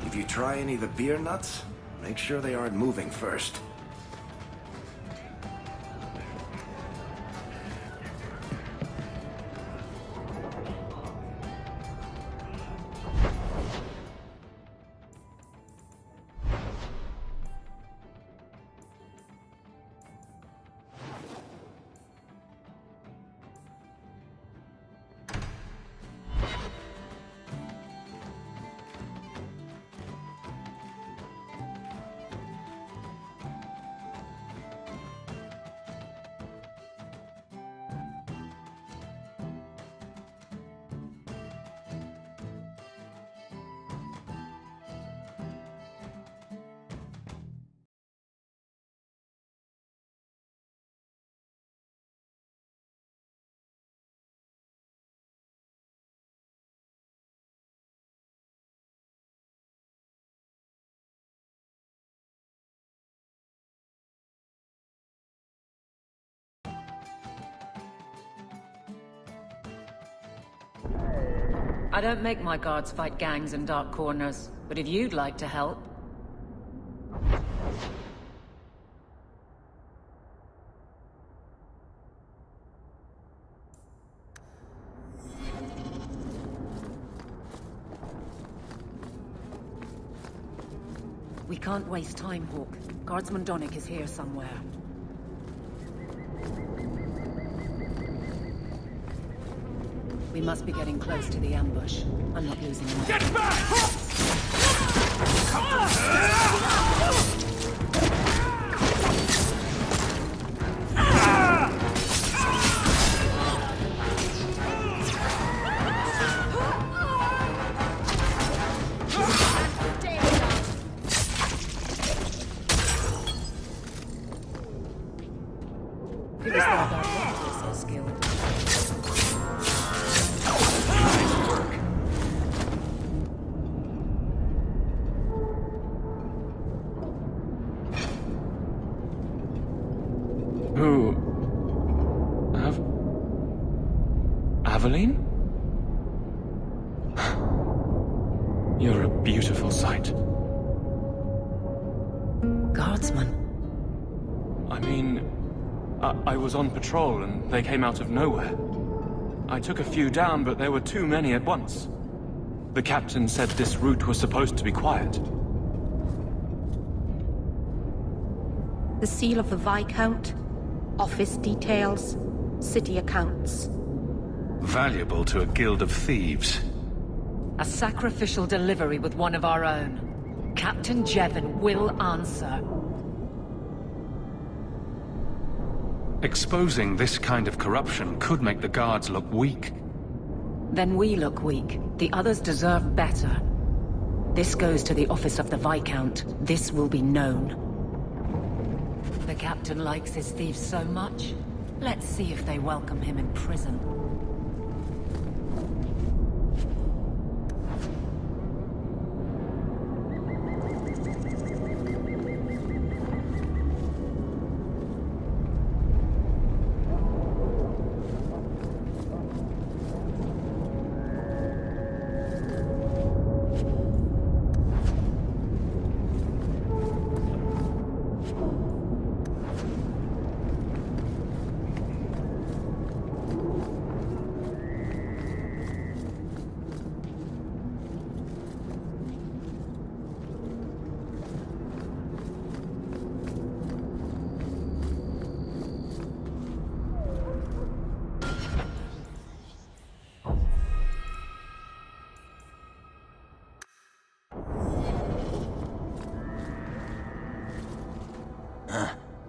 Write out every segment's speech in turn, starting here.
If you try any of the beer nuts, make sure they aren't moving first. I don't make my guards fight gangs in dark corners, but if you'd like to help... We can't waste time, Hawk. Guardsman Donnick is here somewhere. We must be getting close to the ambush. I'm not losing much. Get back! It was their bad we're so skilled. Aveline? You're a beautiful sight. Guardsman? I mean, I was on patrol and they came out of nowhere. I took a few down, but there were too many at once. The captain said this route was supposed to be quiet. The seal of the Viscount, office details, city accounts. Valuable to a guild of thieves. A sacrificial delivery with one of our own. Captain Jevon will answer. Exposing this kind of corruption could make the guards look weak. Then we look weak. The others deserve better. This goes to the office of the Viscount. This will be known. The captain likes his thieves so much. Let's see if they welcome him in prison.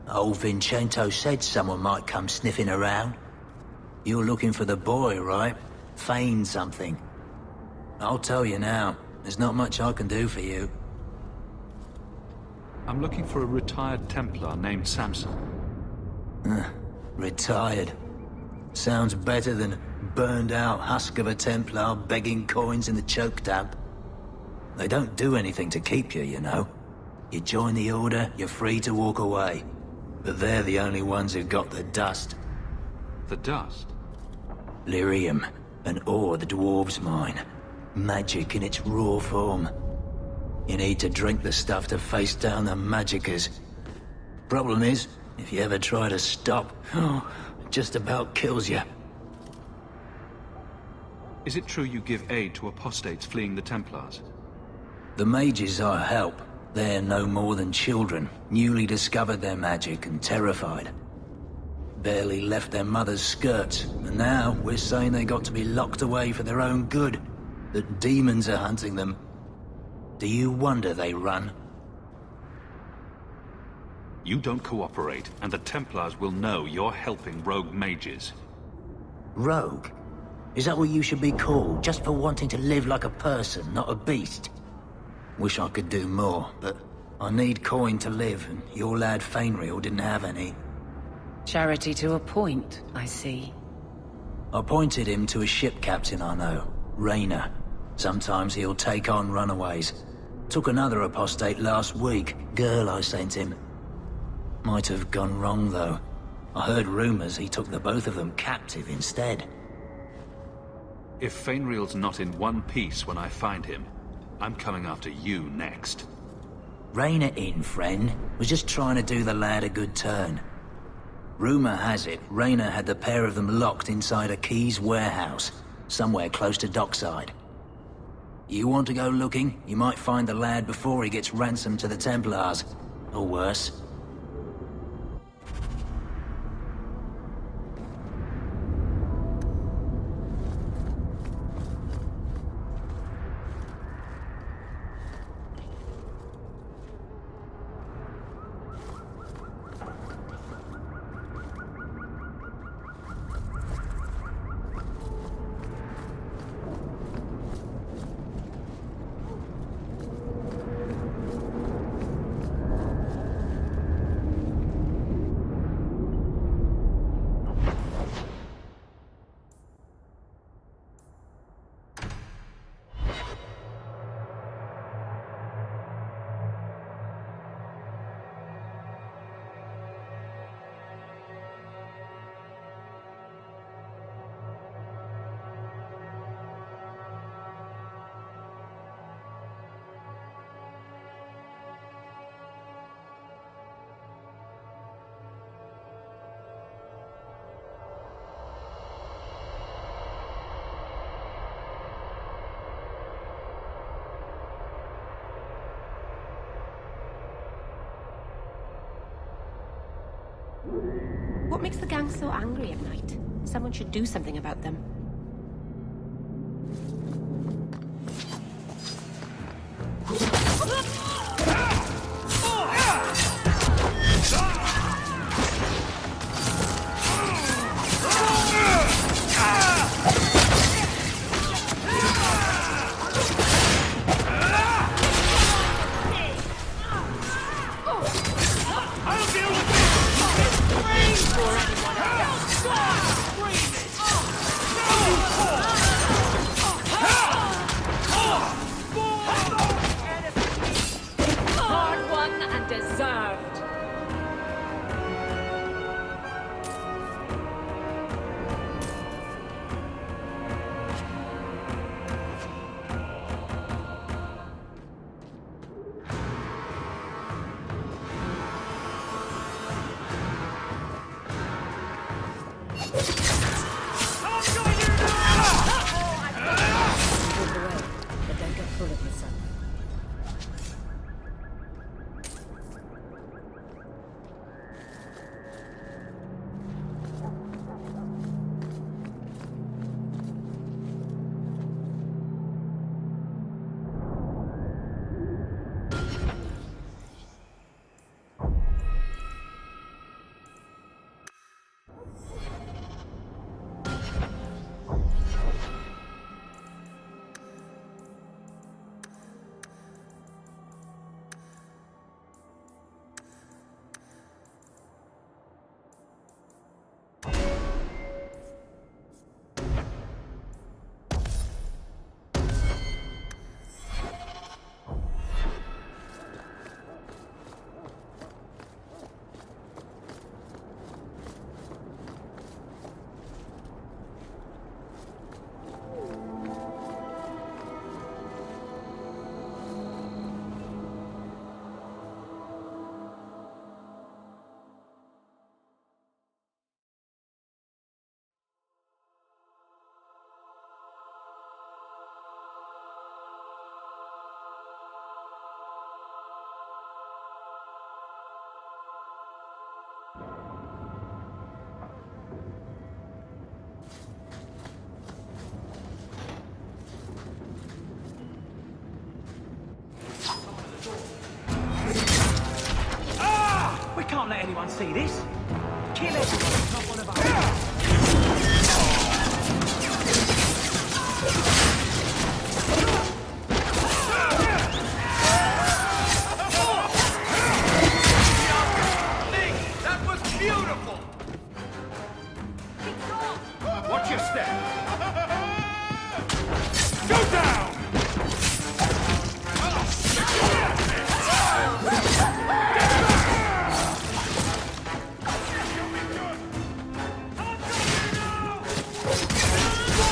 Old Vincento said someone might come sniffing around. You're looking for the boy, right? Feign something. I'll tell you now, there's not much I can do for you. I'm looking for a retired Templar named Samson. Retired. Sounds better than burned out husk of a Templar begging coins in the choke damp. They don't do anything to keep you, you know. You join the Order, you're free to walk away. But they're the only ones who've got the dust. The dust? Lyrium, an ore the dwarves mine. Magic in its raw form. You need to drink the stuff to face down the magicers. Problem is, if you ever try to stop, it just about kills you. Is it true you give aid to apostates fleeing the Templars? The mages I help, they're no more than children, newly discovered their magic and terrified. Barely left their mother's skirts, and now we're saying they got to be locked away for their own good. That demons are hunting them. Do you wonder they run? You don't cooperate, and the Templars will know you're helping rogue mages. Rogue? Is that what you should be called, just for wanting to live like a person, not a beast? Wish I could do more, but I need coin to live, and your lad Fenris didn't have any. Charity to a point, I see. I pointed him to a ship captain I know, Raynor. Sometimes he'll take on runaways. Took another apostate last week, girl I sent him. Might have gone wrong, though. I heard rumors he took the both of them captive instead. If Fenriel's not in one piece when I find him, I'm coming after you next. Raynor in, friend. Was just trying to do the lad a good turn. Rumor has it, Raynor had the pair of them locked inside a Keys warehouse, somewhere close to dockside. You want to go looking? You might find the lad before he gets ransomed to the Templars. Or worse. What makes the gang so angry at night? Someone should do something about them. Or anyone else. Stop screaming! can't let anyone see this. Kill everyone who's not one of us. That was beautiful! Watch your step! Go down!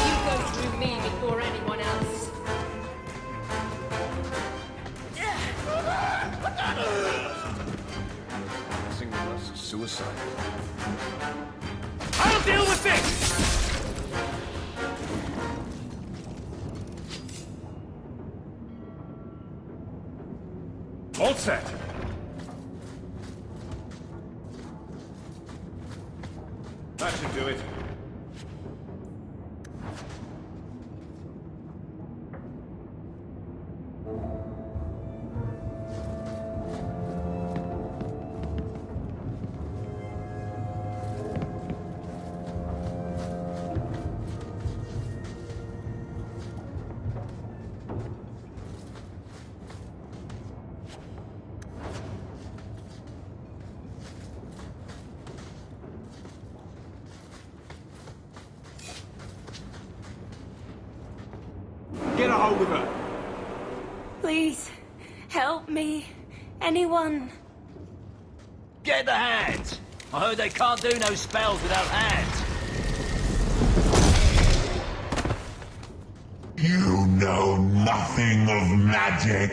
You go through me before anyone else. Messing with us is suicide. I'll deal with this! All set! That should do it. Get a hold of her! Please, help me. Anyone. Get the hands! I heard they can't do no spells without hands. You know nothing of magic.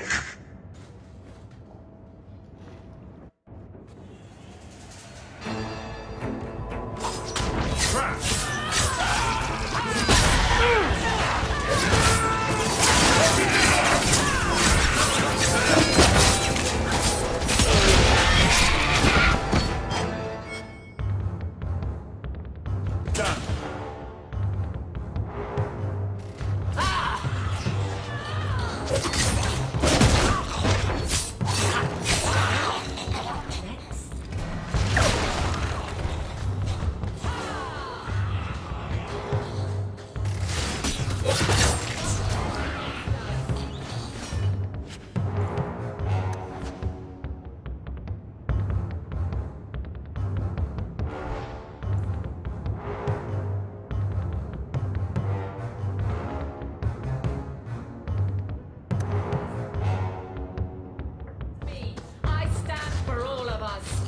Me. I stand for all of us.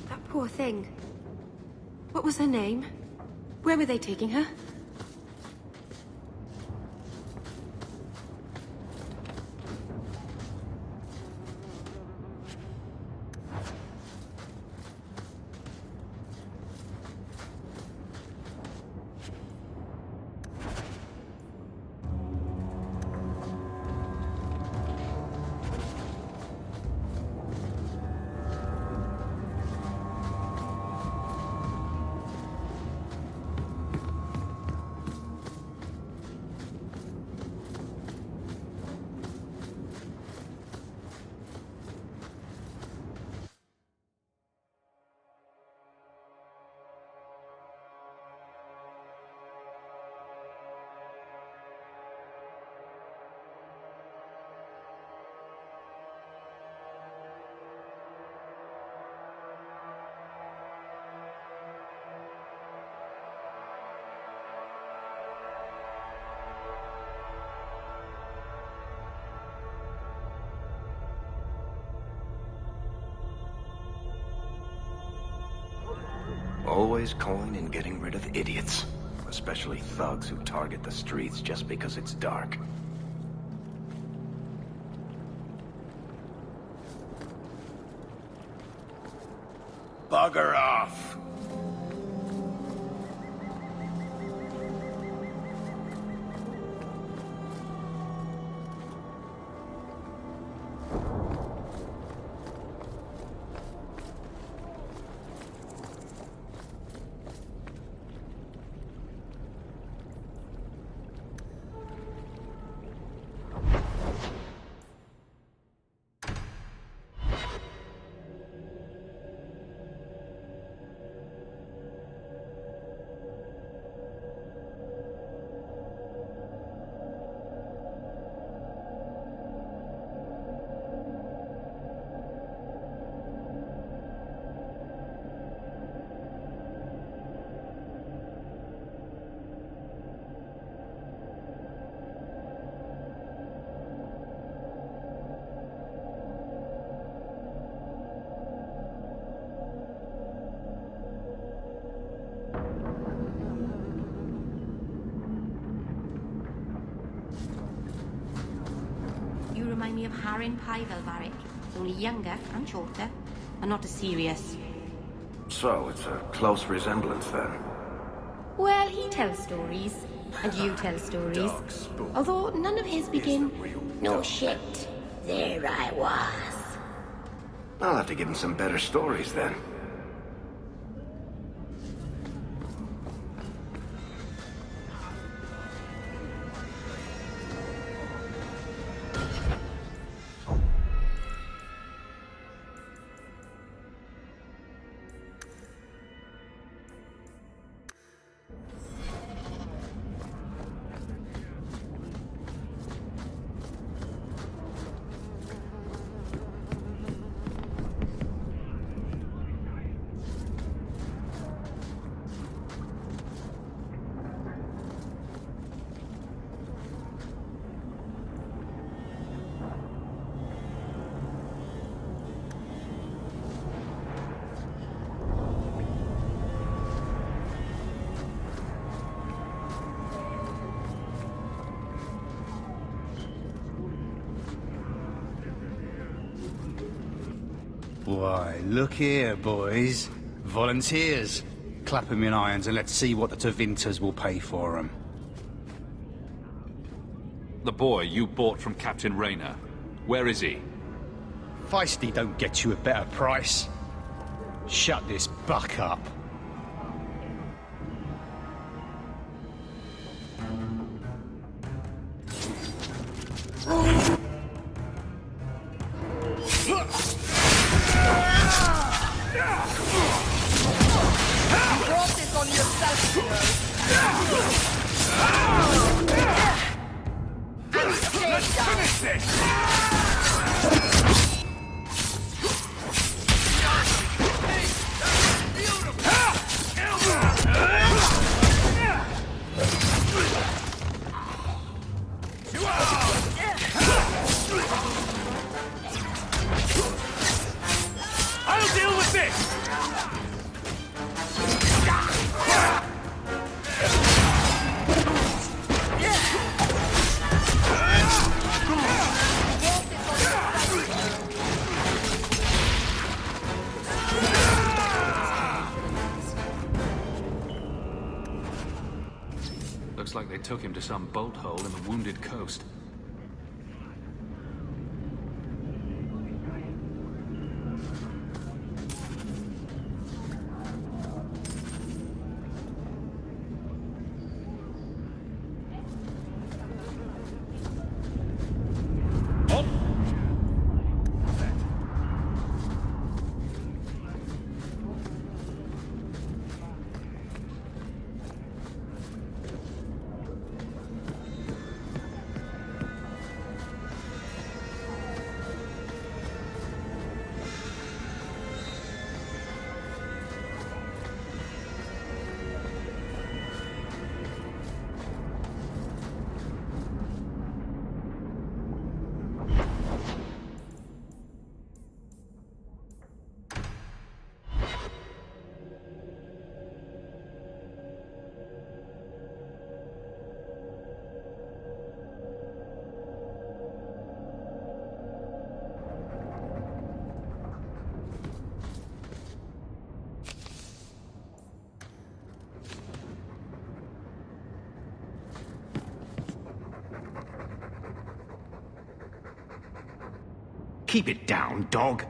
That poor thing. What was her name? Where were they taking her? Always coin and getting rid of idiots. Especially thugs who target the streets just because it's dark. Bugger off! remind me of Harren Pyvel, Varric. Only younger and shorter, and not as serious. So, it's a close resemblance then. Well, he tells stories, and you tell stories. Although none of his begin, no shit, there I was. I'll have to give him some better stories then. Why, look here, boys. Volunteers. Clap 'em in irons and let's see what the Tevinters will pay for 'em. The boy you bought from Captain Rayner. Where is he? Feisty don't get you a better price. Shut this buck up. Looks like they took him to some bolt hole in the wounded coast. Keep it down, dog.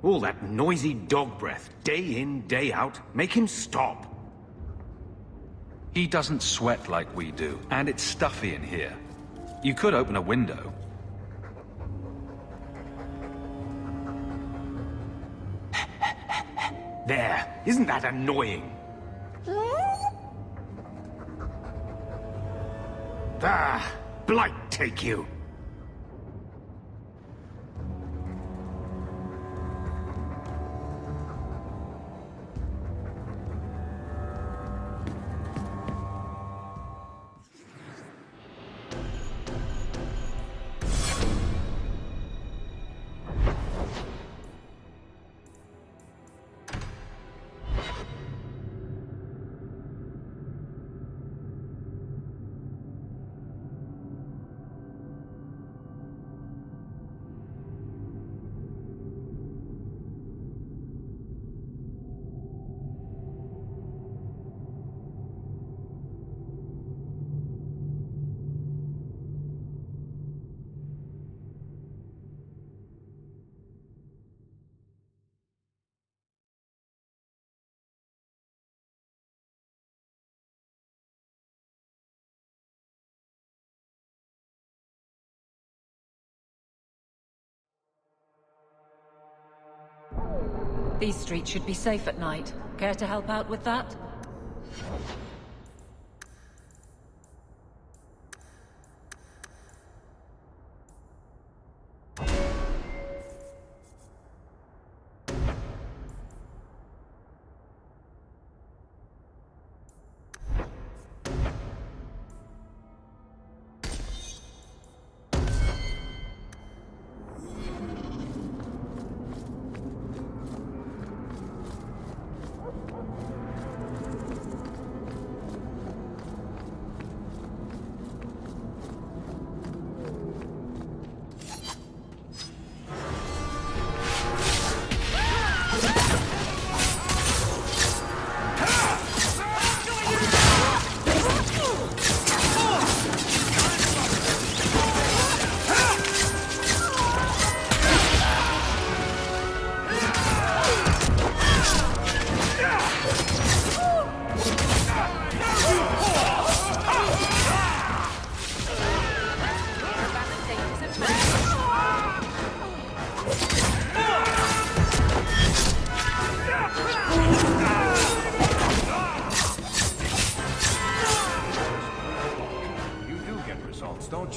All that noisy dog breath, day in, day out, make him stop. He doesn't sweat like we do, and it's stuffy in here. You could open a window. There, isn't that annoying? Ah, blight take you. These streets should be safe at night. Care to help out with that?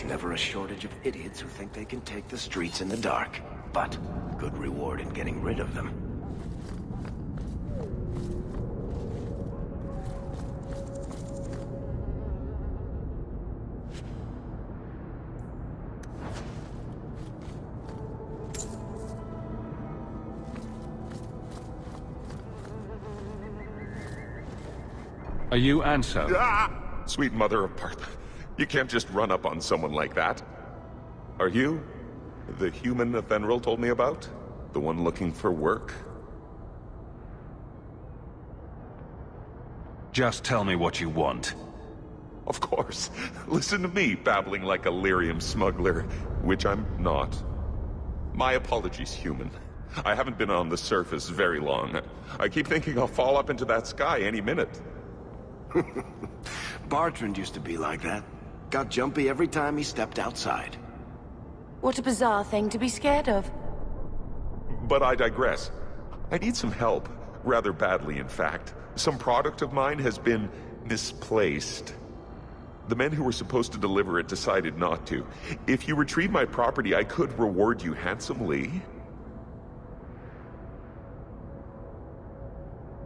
Never a shortage of idiots who think they can take the streets in the dark. But good reward in getting rid of them. Are you Anso? Ah! Sweet mother of Partha. You can't just run up on someone like that. Are you the human that Fenris told me about? The one looking for work? Just tell me what you want. Of course. Listen to me babbling like a lyrium smuggler, which I'm not. My apologies, human. I haven't been on the surface very long. I keep thinking I'll fall up into that sky any minute. Bartrand used to be like that. Got jumpy every time he stepped outside. What a bizarre thing to be scared of. But I digress. I need some help. Rather badly, in fact. Some product of mine has been misplaced. The men who were supposed to deliver it decided not to. If you retrieve my property, I could reward you handsomely.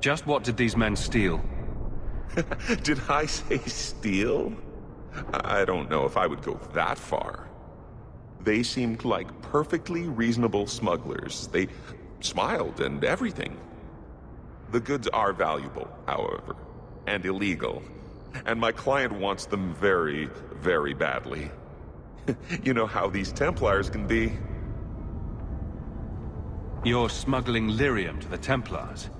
Just what did these men steal? Did I say steal? I don't know if I would go that far. They seemed like perfectly reasonable smugglers. They smiled and everything. The goods are valuable, however, and illegal. And my client wants them very, very badly. You know how these Templars can be. You're smuggling lyrium to the Templars?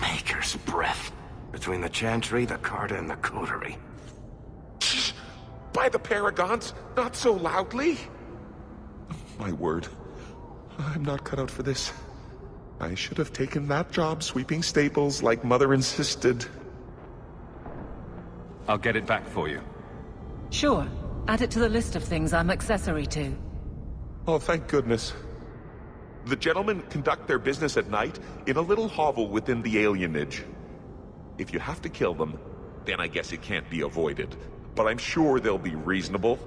Maker's breath. Between the Chantry, the Carta, and the Coterie. By the Paragons, not so loudly! My word, I'm not cut out for this. I should have taken that job sweeping stables like Mother insisted. I'll get it back for you. Sure. Add it to the list of things I'm accessory to. Oh, thank goodness. The gentlemen conduct their business at night in a little hovel within the alienage. If you have to kill them, then I guess it can't be avoided. But I'm sure they'll be reasonable.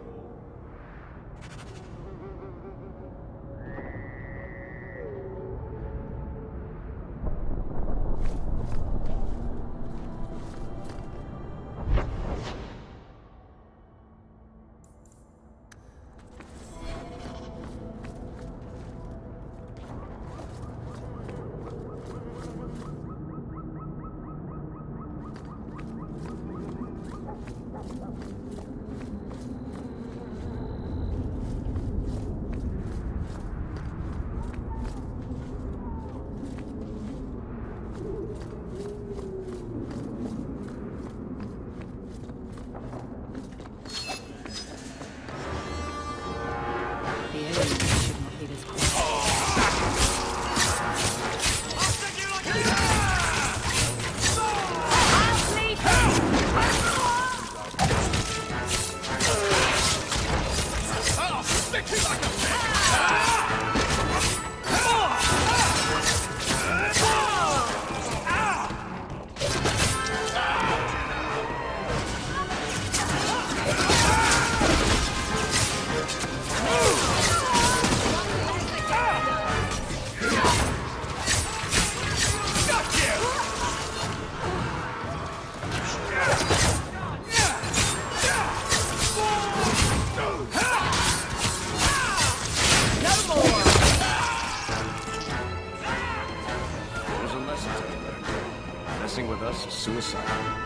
suicidal.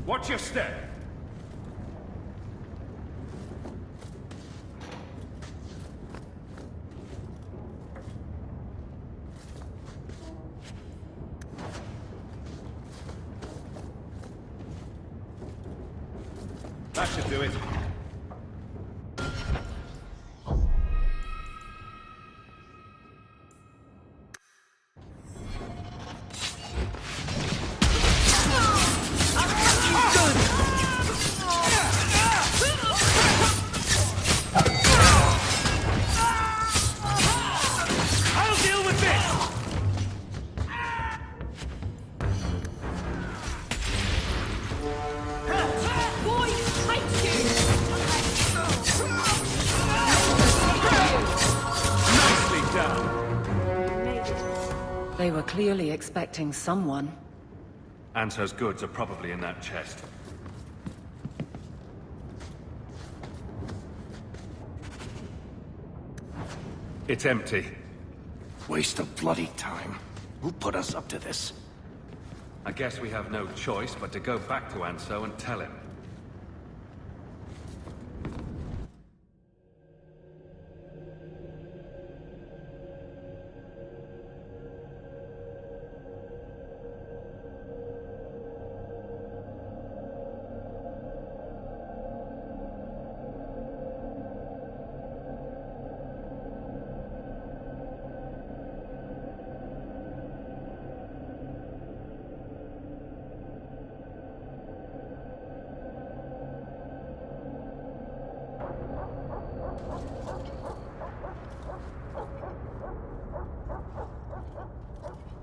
Watch your step! That should do it. They were clearly expecting someone. Anso's goods are probably in that chest. It's empty. Waste of bloody time. Who put us up to this? I guess we have no choice but to go back to Anso and tell him.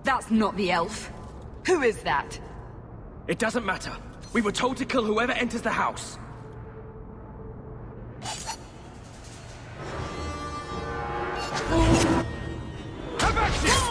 That's not the elf. Who is that? It doesn't matter. We were told to kill whoever enters the house. Have action!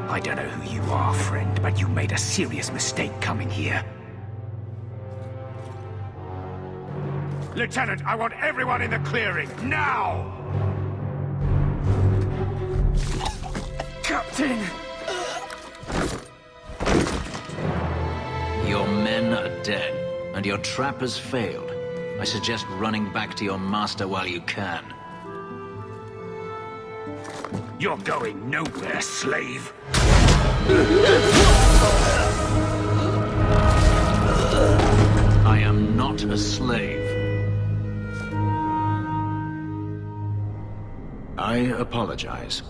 I don't know who you are, friend, but you made a serious mistake coming here. Lieutenant, I want everyone in the clearing, now! Captain! Your men are dead, and your trap has failed. I suggest running back to your master while you can. You're going nowhere, slave! I am not a slave. I apologize.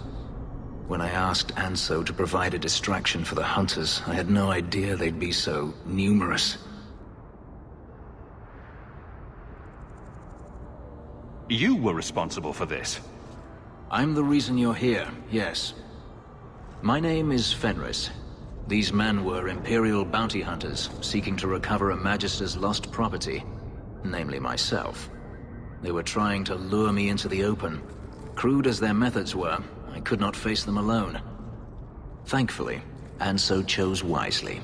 When I asked Anso to provide a distraction for the hunters, I had no idea they'd be so numerous. You were responsible for this. I'm the reason you're here, yes. My name is Fenris. These men were Imperial bounty hunters, seeking to recover a Magister's lost property, namely myself. They were trying to lure me into the open. Crude as their methods were, I could not face them alone. Thankfully, Anso chose wisely.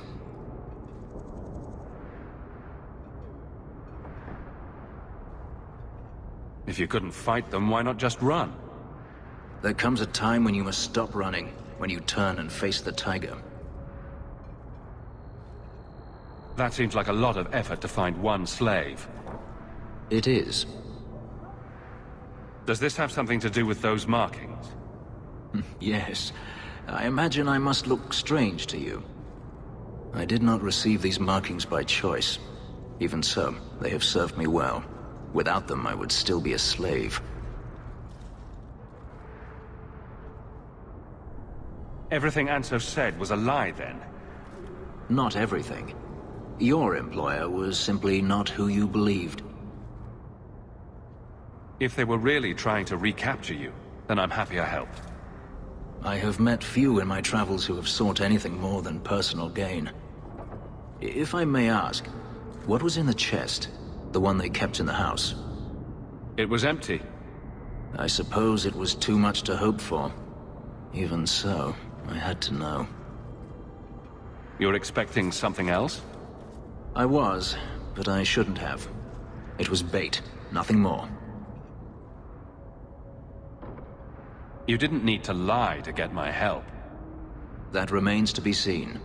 If you couldn't fight them, why not just run? There comes a time when you must stop running, when you turn and face the tiger. That seems like a lot of effort to find one slave. It is. Does this have something to do with those markings? Yes. I imagine I must look strange to you. I did not receive these markings by choice. Even so, they have served me well. Without them, I would still be a slave. Everything Anso said was a lie, then? Not everything. Your employer was simply not who you believed. If they were really trying to recapture you, then I'm happy I helped. I have met few in my travels who have sought anything more than personal gain. If I may ask, what was in the chest? The one they kept in the house? It was empty. I suppose it was too much to hope for. Even so, I had to know. You're expecting something else? I was, but I shouldn't have. It was bait, nothing more. You didn't need to lie to get my help. That remains to be seen.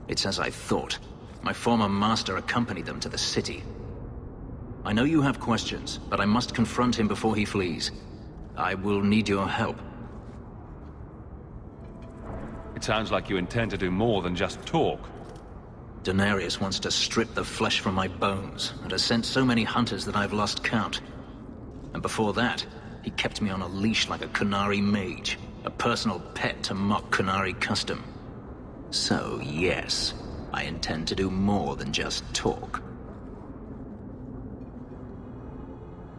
It's as I thought. My former master accompanied them to the city. I know you have questions, but I must confront him before he flees. I will need your help. It sounds like you intend to do more than just talk. Denarius wants to strip the flesh from my bones, and has sent so many hunters that I've lost count. And before that, he kept me on a leash like a Qunari mage, a personal pet to mock Qunari custom. So, yes, I intend to do more than just talk.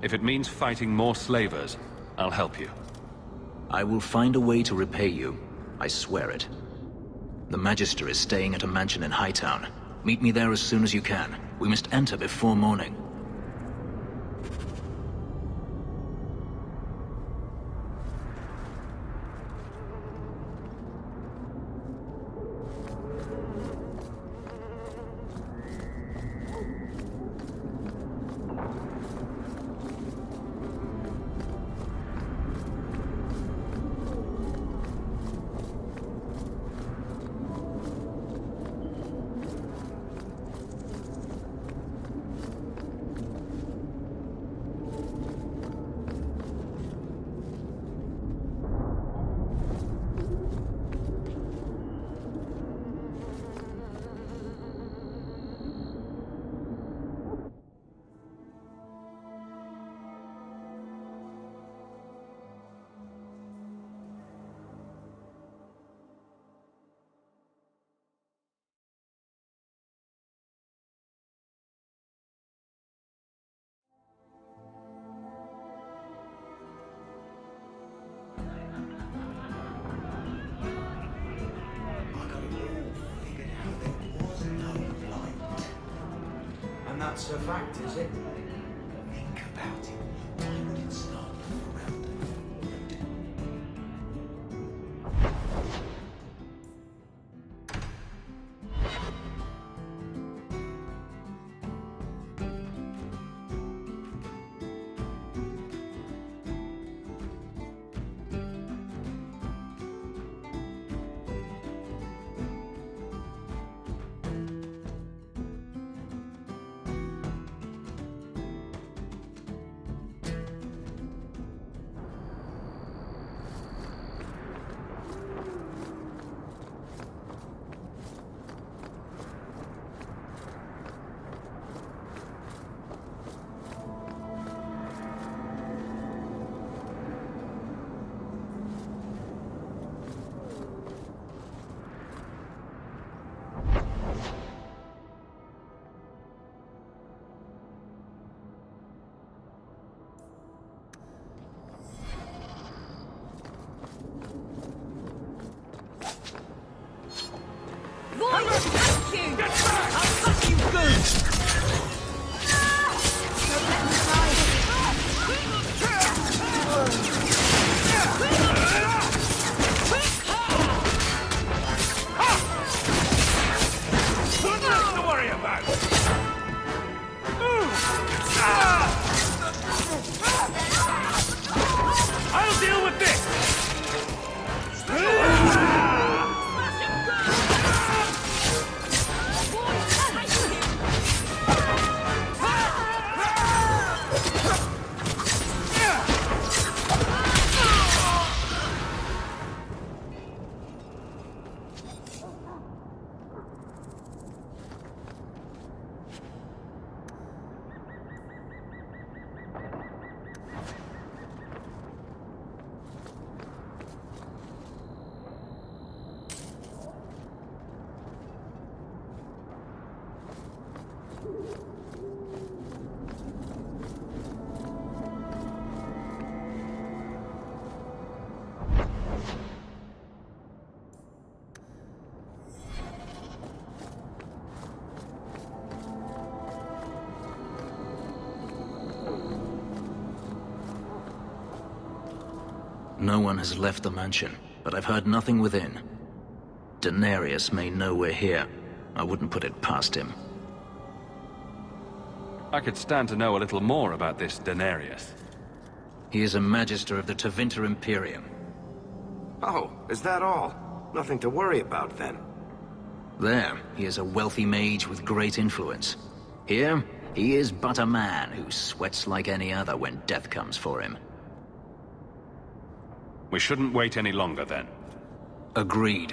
If it means fighting more slavers, I'll help you. I will find a way to repay you. I swear it. The Magister is staying at a mansion in Hightown. Meet me there as soon as you can. We must enter before morning. That's a fact, is it? Think about it. Why would it start around no one has left the mansion, but I've heard nothing within. Daenerys may know we're here. I wouldn't put it past him. I could stand to know a little more about this Daenerys. He is a Magister of the Tevinter Imperium. Oh, is that all? Nothing to worry about then. There, he is a wealthy mage with great influence. Here, he is but a man who sweats like any other when death comes for him. We shouldn't wait any longer then. Agreed.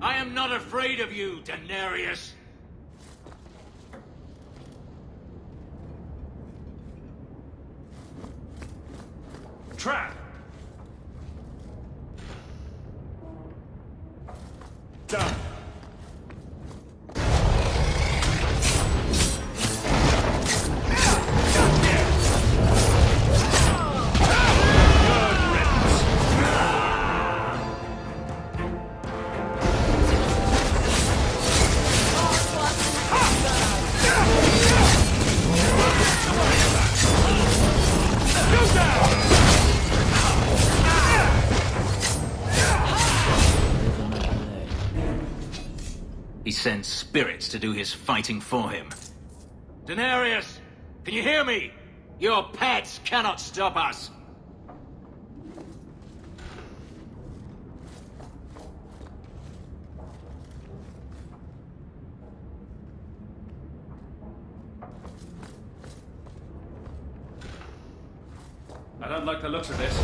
I am not afraid of you, Daenerys. Trap! Done. He sends spirits to do his fighting for him. Daenerys, can you hear me? Your pets cannot stop us. I don't like the looks of this.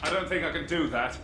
I don't think I can do that.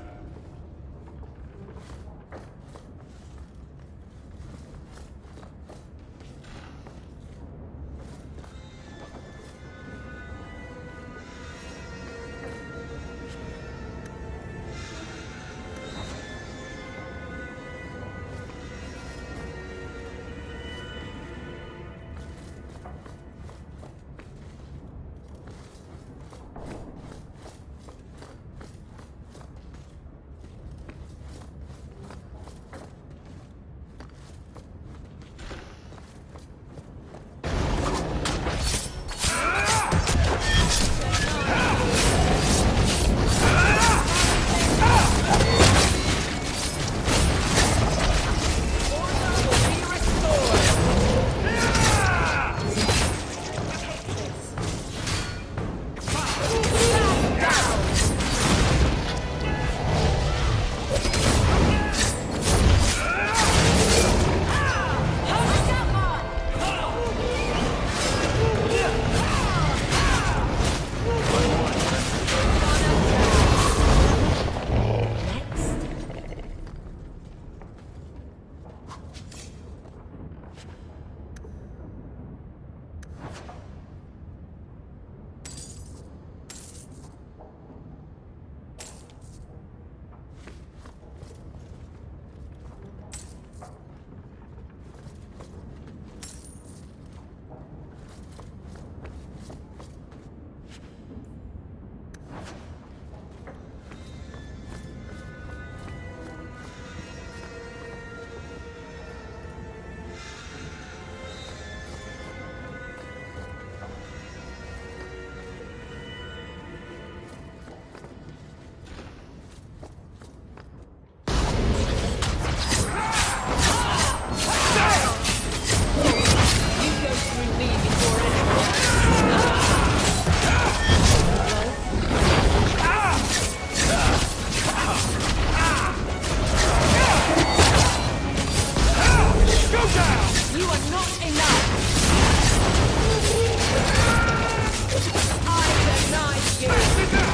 You are not enough! I deny you!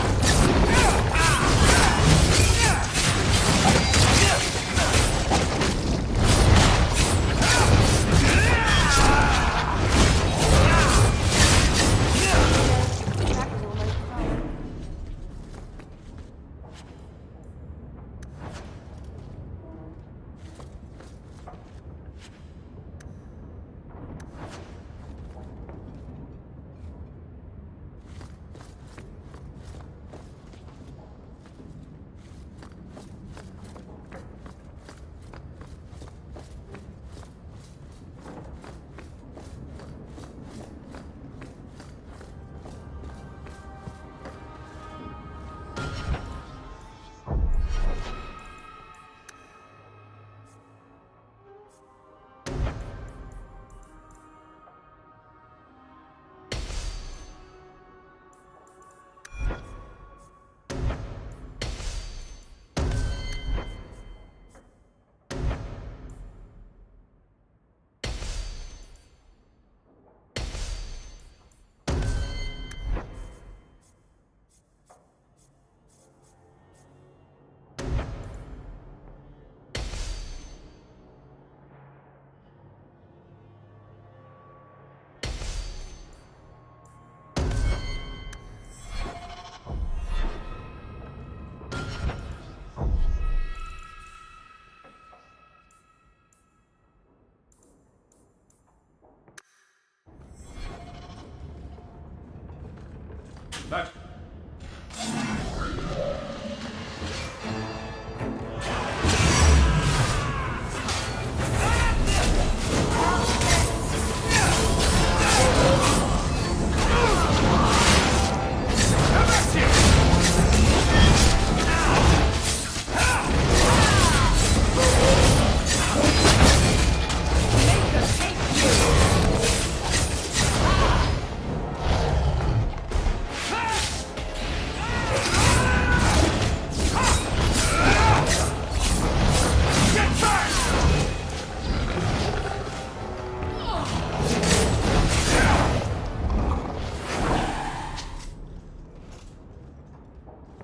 Back.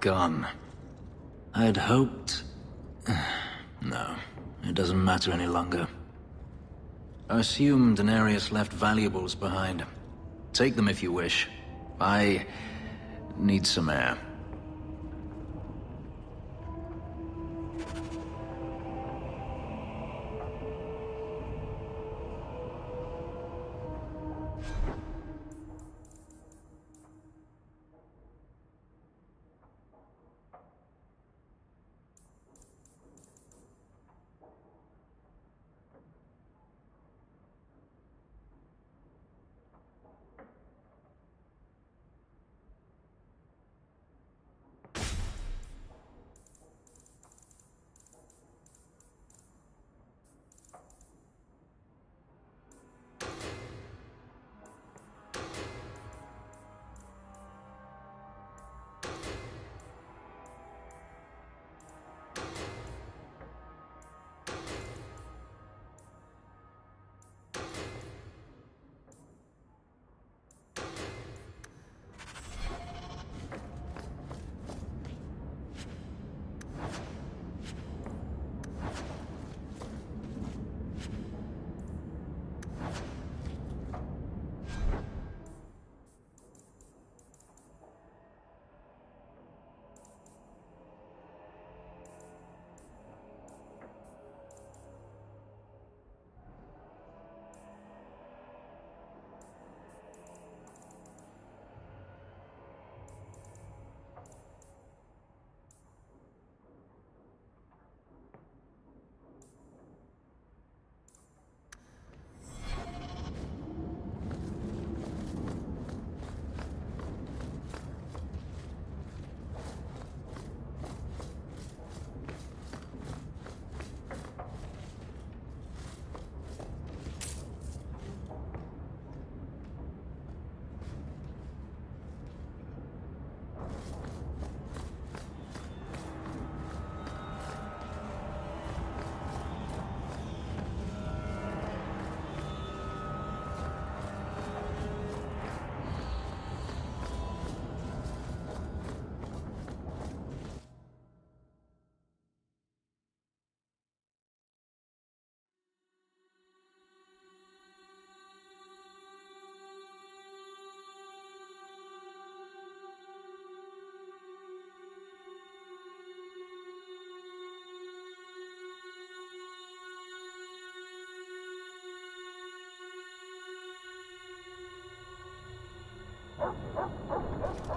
Gone. I'd hoped... No, it doesn't matter any longer. I assume Daenerys left valuables behind. Take them if you wish. I need some air.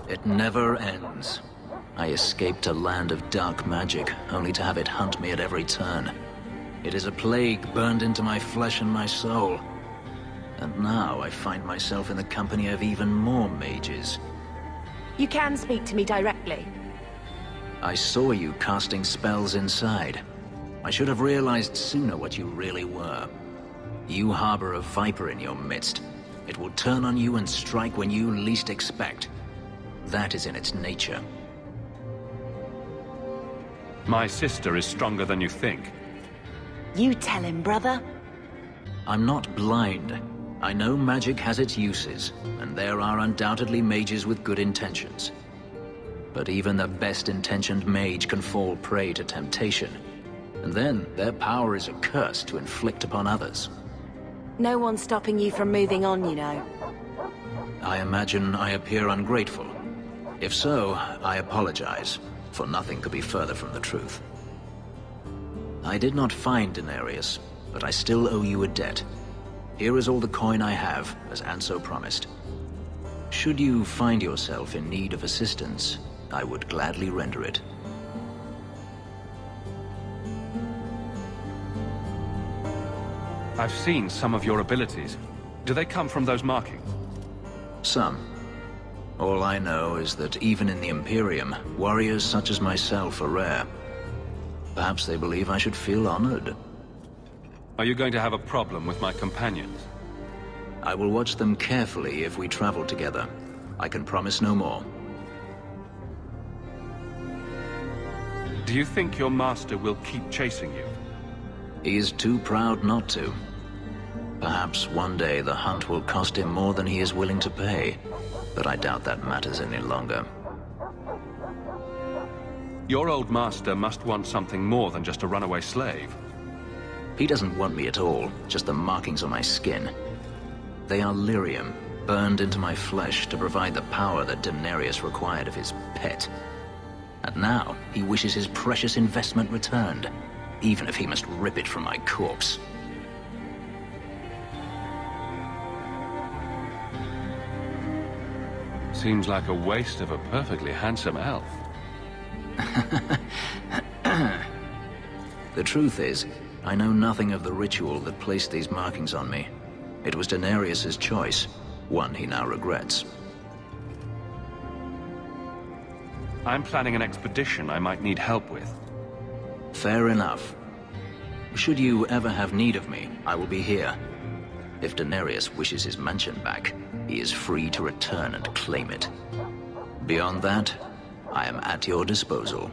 It never ends. I escaped a land of dark magic, only to have it hunt me at every turn. It is a plague burned into my flesh and my soul. And now I find myself in the company of even more mages. You can speak to me directly. I saw you casting spells inside. I should have realized sooner what you really were. You harbor a viper in your midst. It will turn on you and strike when you least expect. That is in its nature. My sister is stronger than you think. You tell him, brother. I'm not blind. I know magic has its uses, and there are undoubtedly mages with good intentions. But even the best-intentioned mage can fall prey to temptation. And then their power is a curse to inflict upon others. No one's stopping you from moving on, you know. I imagine I appear ungrateful. If so, I apologize, for nothing could be further from the truth. I did not find Denarius, but I still owe you a debt. Here is all the coin I have, as Anso promised. Should you find yourself in need of assistance, I would gladly render it. I've seen some of your abilities. Do they come from those markings? Some. All I know is that even in the Imperium, warriors such as myself are rare. Perhaps they believe I should feel honored. Are you going to have a problem with my companions? I will watch them carefully if we travel together. I can promise no more. Do you think your master will keep chasing you? He is too proud not to. Perhaps one day the hunt will cost him more than he is willing to pay, but I doubt that matters any longer. Your old master must want something more than just a runaway slave. He doesn't want me at all, just the markings on my skin. They are lyrium, burned into my flesh to provide the power that Denarius required of his pet. And now, he wishes his precious investment returned, even if he must rip it from my corpse. Seems like a waste of a perfectly handsome elf. The truth is, I know nothing of the ritual that placed these markings on me. It was Denarius's choice, one he now regrets. I'm planning an expedition I might need help with. Fair enough. Should you ever have need of me, I will be here. If Denarius wishes his mansion back, he is free to return and claim it. Beyond that, I am at your disposal.